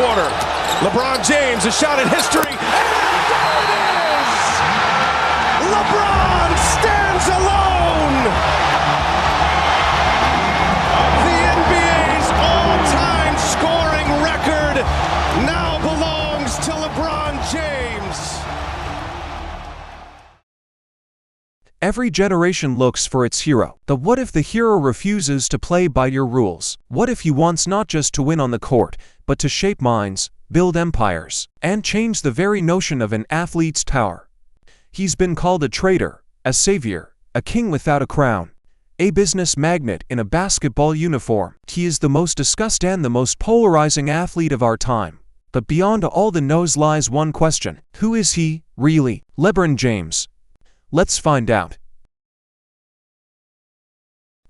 quarter. LeBron James, a shot at history. And there it is! LeBron stands alone! The NBA's all-time scoring record now belongs to LeBron James. Every generation looks for its hero. But what if the hero refuses to play by your rules? What if he wants not just to win on the court, but to shape minds, build empires, and change the very notion of an athlete's power? He's been called a traitor, a savior, a king without a crown, a business magnate in a basketball uniform. He is the most discussed and the most polarizing athlete of our time. But beyond all the noise lies one question. Who is he, really? LeBron James. Let's find out.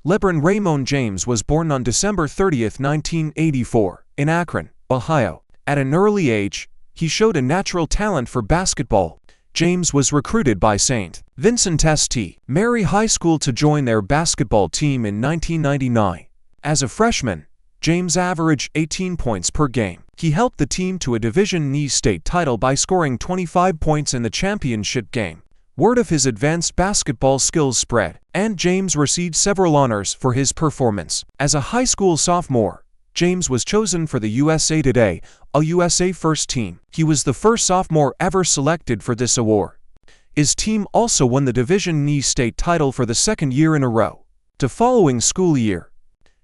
LeBron James was born on December 30, 1984, in Akron, Ohio. At an early age, he showed a natural talent for basketball. James was recruited by St. Vincent St. Mary High School to join their basketball team in 1999. As a freshman, James averaged 18 points per game. He helped the team to a Division I state title by scoring 25 points in the championship game. Word of his advanced basketball skills spread, and James received several honors for his performance. As a high school sophomore, James was chosen for the USA Today, a USA First Team. He was the first sophomore ever selected for this award. His team also won the Division I state title for the second year in a row. The following school year,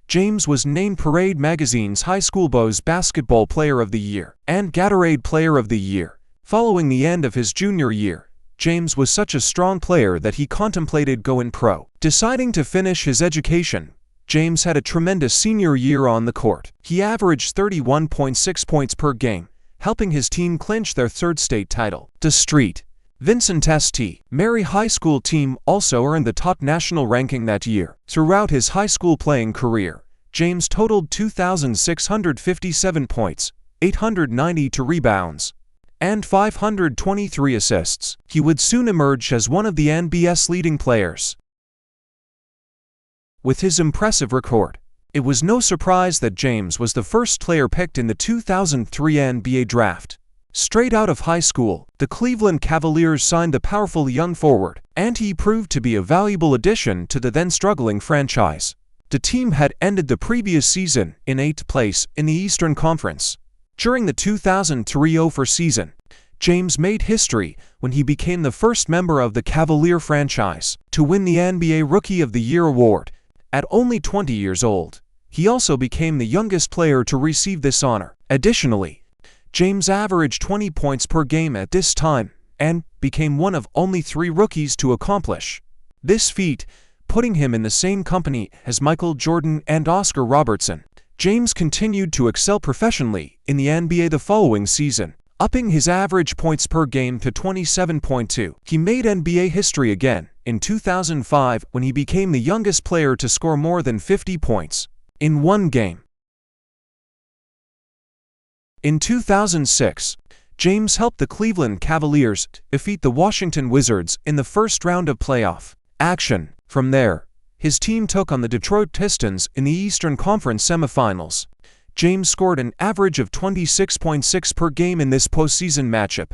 James was named Parade Magazine's High School Boys Basketball Player of the Year and Gatorade Player of the Year. Following the end of his junior year, James was such a strong player that he contemplated going pro. Deciding to finish his education, James had a tremendous senior year on the court. He averaged 31.6 points per game, helping his team clinch their third state title. The St. Vincent St. Mary High School team also earned the top national ranking that year. Throughout his high school playing career, James totaled 2,657 points, 892 rebounds, and 523 assists. He would soon emerge as one of the NBA's leading players. With his impressive record, it was no surprise that James was the first player picked in the 2003 NBA draft. Straight out of high school, the Cleveland Cavaliers signed the powerful young forward, and he proved to be a valuable addition to the then-struggling franchise. The team had ended the previous season in 8th place in the Eastern Conference. During the 2003-04 season, James made history when he became the first member of the Cavalier franchise to win the NBA Rookie of the Year award. At only 20 years old, he also became the youngest player to receive this honor. Additionally, James averaged 20 points per game at this time and became one of only 3 rookies to accomplish this feat, putting him in the same company as Michael Jordan and Oscar Robertson. James continued to excel professionally in the NBA the following season, upping his average points per game to 27.2. He made NBA history again in 2005 when he became the youngest player to score more than 50 points in one game. In 2006, James helped the Cleveland Cavaliers defeat the Washington Wizards in the first round of playoff action. From there, his team took on the Detroit Pistons in the Eastern Conference semifinals. James scored an average of 26.6 per game in this postseason matchup,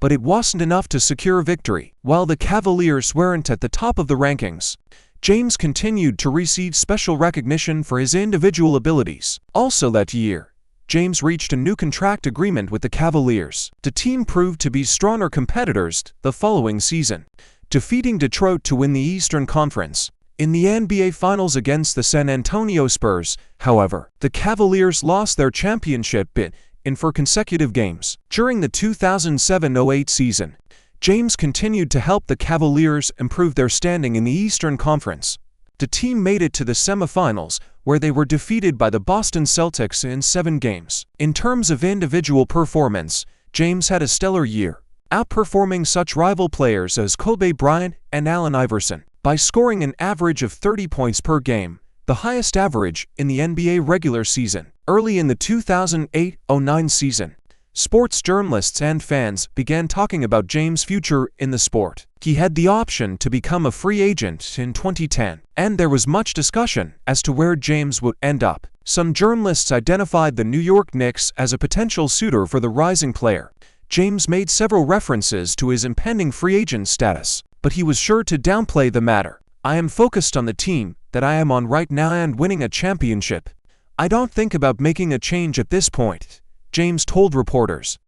but it wasn't enough to secure victory. While the Cavaliers weren't at the top of the rankings, James continued to receive special recognition for his individual abilities. Also that year, James reached a new contract agreement with the Cavaliers. The team proved to be stronger competitors the following season, defeating Detroit to win the Eastern Conference. In the NBA Finals against the San Antonio Spurs, however, the Cavaliers lost their championship bid in 4 consecutive games. During the 2007-08 season, James continued to help the Cavaliers improve their standing in the Eastern Conference. The team made it to the semifinals, where they were defeated by the Boston Celtics in 7 games. In terms of individual performance, James had a stellar year, outperforming such rival players as Kobe Bryant and Allen Iverson by scoring an average of 30 points per game, the highest average in the NBA regular season. Early in the 2008-09 season, sports journalists and fans began talking about James' future in the sport. He had the option to become a free agent in 2010, and there was much discussion as to where James would end up. Some journalists identified the New York Knicks as a potential suitor for the rising player. James made several references to his impending free agent status, but he was sure to downplay the matter. "I am focused on the team that I am on right now and winning a championship. I don't think about making a change at this point," James told reporters.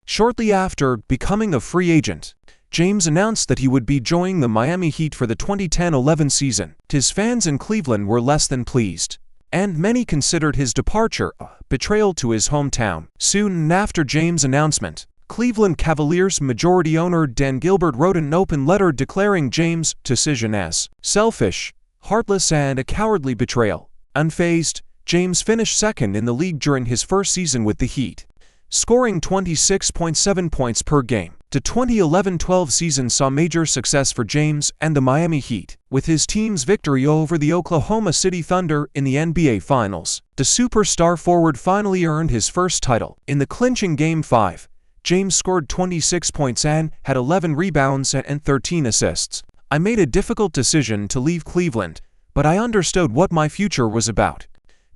Shortly after becoming a free agent, James announced that he would be joining the Miami Heat for the 2010-11 season. His fans in Cleveland were less than pleased, and many considered his departure a betrayal to his hometown. Soon after James' announcement, Cleveland Cavaliers majority owner Dan Gilbert wrote an open letter declaring James' decision as selfish, heartless, and a cowardly betrayal. Unfazed, James finished second in the league during his first season with the Heat, scoring 26.7 points per game. The 2011-12 season saw major success for James and the Miami Heat, with his team's victory over the Oklahoma City Thunder in the NBA Finals. The superstar forward finally earned his first title. In the clinching Game 5, James scored 26 points and had 11 rebounds and 13 assists. "I made a difficult decision to leave Cleveland, but I understood what my future was about,"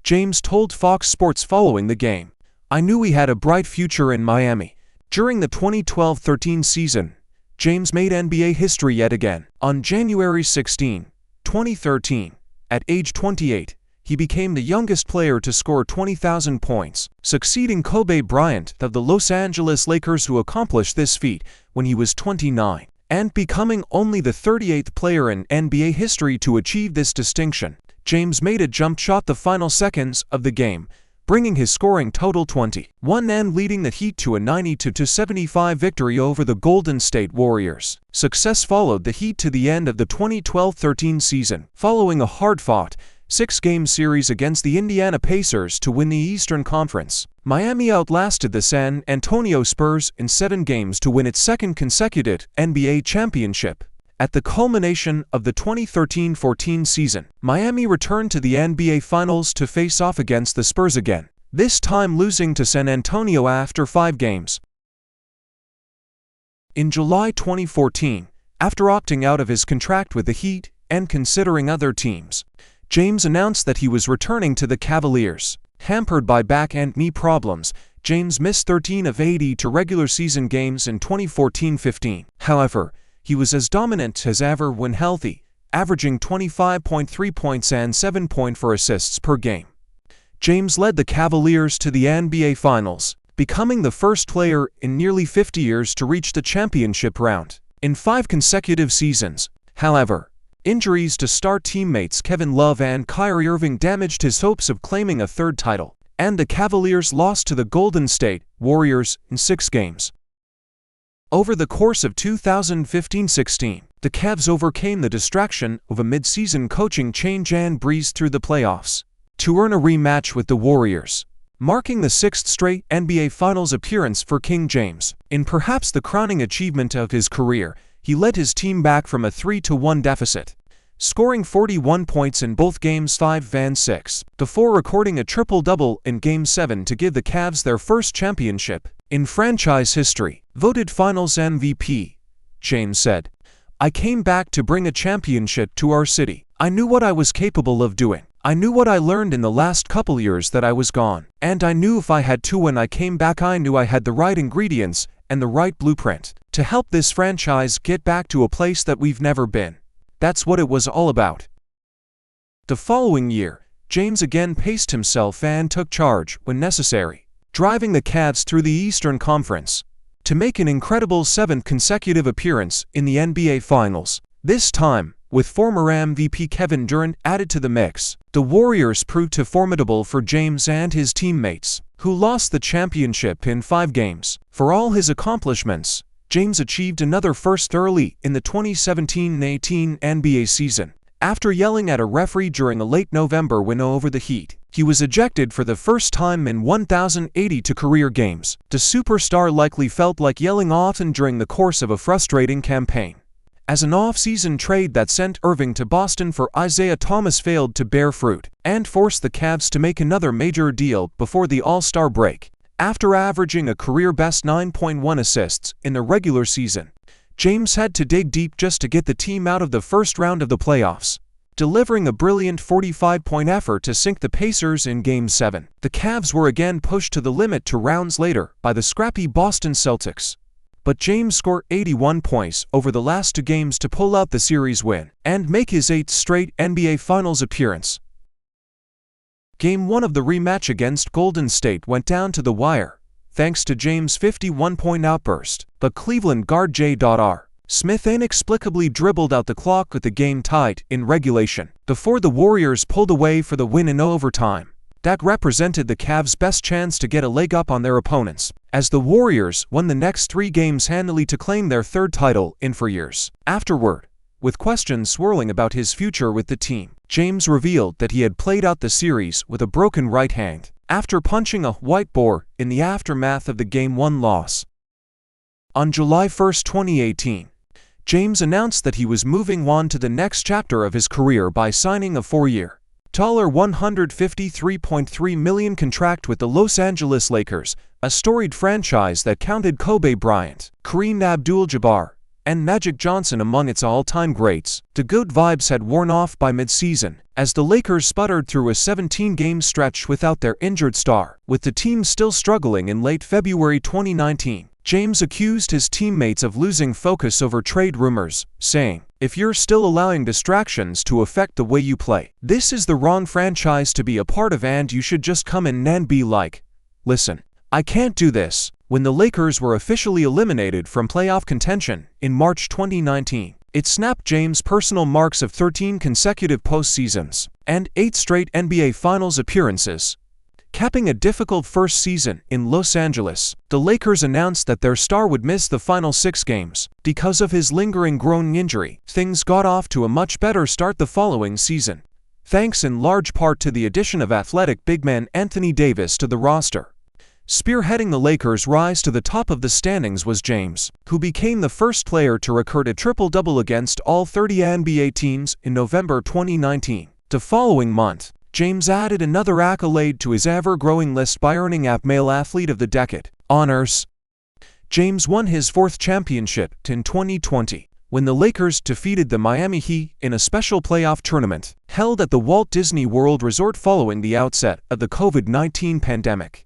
James told Fox Sports following the game. "I knew we had a bright future in Miami." During the 2012-13 season, James made NBA history yet again. On January 16, 2013, at age 28, he became the youngest player to score 20,000 points, succeeding Kobe Bryant of the Los Angeles Lakers, who accomplished this feat when he was 29, and becoming only the 38th player in NBA history to achieve this distinction. James made a jump shot the final seconds of the game, bringing his scoring total 21 and leading the Heat to a 92-75 victory over the Golden State Warriors. Success followed the Heat to the end of the 2012-13 season, following a hard-fought 6-game series against the Indiana Pacers to win the Eastern Conference. Miami outlasted the San Antonio Spurs in 7 games to win its second consecutive NBA championship. At the culmination of the 2013-14 season, Miami returned to the NBA Finals to face off against the Spurs again, this time losing to San Antonio after 5 games. In July 2014, after opting out of his contract with the Heat and considering other teams, James announced that he was returning to the Cavaliers. Hampered by back and knee problems, James missed 13 of 82 regular season games in 2014-15. However, he was as dominant as ever when healthy, averaging 25.3 points and 7.4 assists per game. James led the Cavaliers to the NBA Finals, becoming the first player in nearly 50 years to reach the championship round. In 5 consecutive seasons, however, injuries to star teammates Kevin Love and Kyrie Irving damaged his hopes of claiming a third title, and the Cavaliers lost to the Golden State Warriors in 6 games. Over the course of 2015-16, the Cavs overcame the distraction of a mid-season coaching change and breezed through the playoffs to earn a rematch with the Warriors, marking the 6th straight NBA Finals appearance for King James. In perhaps the crowning achievement of his career, he led his team back from a 3-1 deficit, scoring 41 points in both Games 5 and 6, before recording a triple-double in Game 7 to give the Cavs their first championship in franchise history. Voted Finals MVP, James said, "I came back to bring a championship to our city. I knew what I was capable of doing. I knew what I learned in the last couple years that I was gone. And I knew if I had to when I came back, I knew I had the right ingredients and the right blueprint to help this franchise get back to a place that we've never been. That's what it was all about." The following year, James again paced himself and took charge when necessary, driving the Cavs through the Eastern Conference to make an incredible 7th consecutive appearance in the NBA Finals. This time, with former MVP Kevin Durant added to the mix, the Warriors proved too formidable for James and his teammates, who lost the championship in 5 games. For all his accomplishments, James achieved another first early in the 2017-18 NBA season. After yelling at a referee during a late November win over the Heat, he was ejected for the first time in 1,082 career games. The superstar likely felt like yelling often during the course of a frustrating campaign, as an off-season trade that sent Irving to Boston for Isaiah Thomas failed to bear fruit, and forced the Cavs to make another major deal before the All-Star break. After averaging a career-best 9.1 assists in the regular season, James had to dig deep just to get the team out of the first round of the playoffs. delivering a brilliant 45-point effort to sink the Pacers in Game 7. The Cavs were again pushed to the limit 2 rounds later by the scrappy Boston Celtics, but James scored 81 points over the last 2 games to pull out the series win and make his 8th straight NBA Finals appearance. Game 1 of the rematch against Golden State went down to the wire, thanks to James' 51-point outburst, but Cleveland guard J.R. Smith inexplicably dribbled out the clock with the game tied in regulation before the Warriors pulled away for the win in overtime. That represented the Cavs' best chance to get a leg up on their opponents, as the Warriors won the next 3 games handily to claim their 3rd title in 4 years. Afterward, with questions swirling about his future with the team, James revealed that he had played out the series with a broken right hand after punching a whiteboard in the aftermath of the Game 1 loss. On July 1, 2018, James announced that he was moving on to the next chapter of his career by signing a 4-year, $153.3 million contract with the Los Angeles Lakers, a storied franchise that counted Kobe Bryant, Kareem Abdul-Jabbar, and Magic Johnson among its all-time greats. The good vibes had worn off by mid-season, as the Lakers sputtered through a 17-game stretch without their injured star. With the team still struggling in late February 2019, James accused his teammates of losing focus over trade rumors, saying, "If you're still allowing distractions to affect the way you play, this is the wrong franchise to be a part of, and you should just come in and be like, listen, I can't do this." When the Lakers were officially eliminated from playoff contention in March 2019, it snapped James' personal marks of 13 consecutive postseasons and 8 straight NBA Finals appearances. Capping a difficult first season in Los Angeles, the Lakers announced that their star would miss the final 6 games because of his lingering groin injury. Things got off to a much better start the following season, thanks in large part to the addition of athletic big man Anthony Davis to the roster. Spearheading the Lakers' rise to the top of the standings was James, who became the first player to record a triple-double against all 30 NBA teams in November 2019. The following month, James added another accolade to his ever-growing list by earning Male Athlete of the Decade honors. James won his 4th championship in 2020, when the Lakers defeated the Miami Heat in a special playoff tournament held at the Walt Disney World Resort following the outset of the COVID-19 pandemic.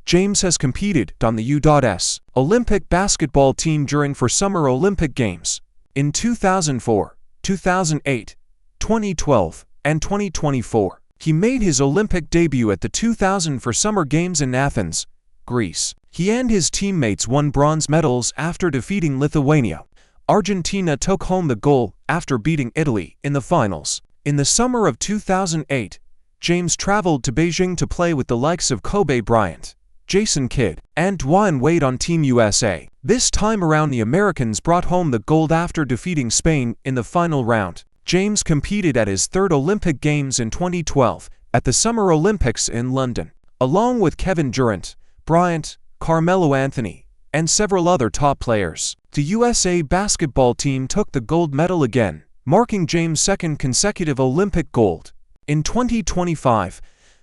James has competed on the U.S. Olympic basketball team during Summer Olympic Games in 2004, 2008, 2012, and 2024. He made his Olympic debut at the 2000 Summer Games in Athens, Greece. He and his teammates won bronze medals after defeating Lithuania. Argentina took home the gold after beating Italy in the finals. In the summer of 2008, James traveled to Beijing to play with the likes of Kobe Bryant, Jason Kidd, and Dwyane Wade on Team USA. This time around, the Americans brought home the gold after defeating Spain in the final round. James competed at his 3rd Olympic Games in 2012 at the Summer Olympics in London, along with Kevin Durant, Bryant, Carmelo Anthony, and several other top players. The USA basketball team took the gold medal again, marking James' 2nd consecutive Olympic gold. In 2025,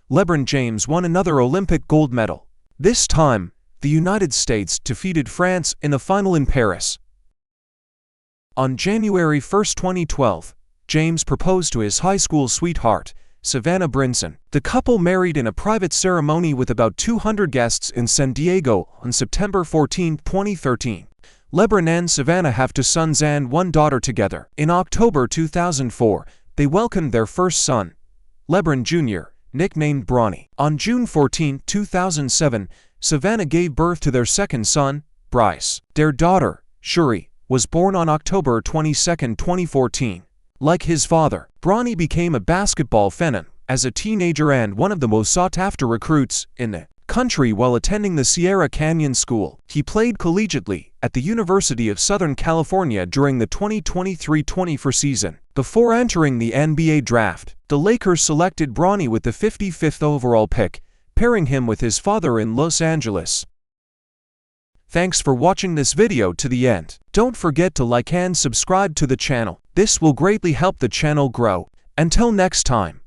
LeBron James won another Olympic gold medal. This time, the United States defeated France in the final in Paris. On January 1, 2012, James proposed to his high school sweetheart, Savannah Brinson. The couple married in a private ceremony with about 200 guests in San Diego on September 14, 2013. LeBron and Savannah have 2 sons and 1 daughter together. In October 2004, they welcomed their first son, LeBron Jr., nicknamed Bronny. On June 14, 2007, Savannah gave birth to their 2nd son, Bryce. Their daughter, Shuri, was born on October 22, 2014. Like his father, Bronny became a basketball phenom as a teenager and one of the most sought-after recruits in the country while attending the Sierra Canyon School. He played collegiately at the University of Southern California during the 2023-24 season. Before entering the NBA draft, the Lakers selected Bronny with the 55th overall pick, pairing him with his father in Los Angeles. Thanks for watching this video to the end. Don't forget to like and subscribe to the channel. This will greatly help the channel grow. Until next time.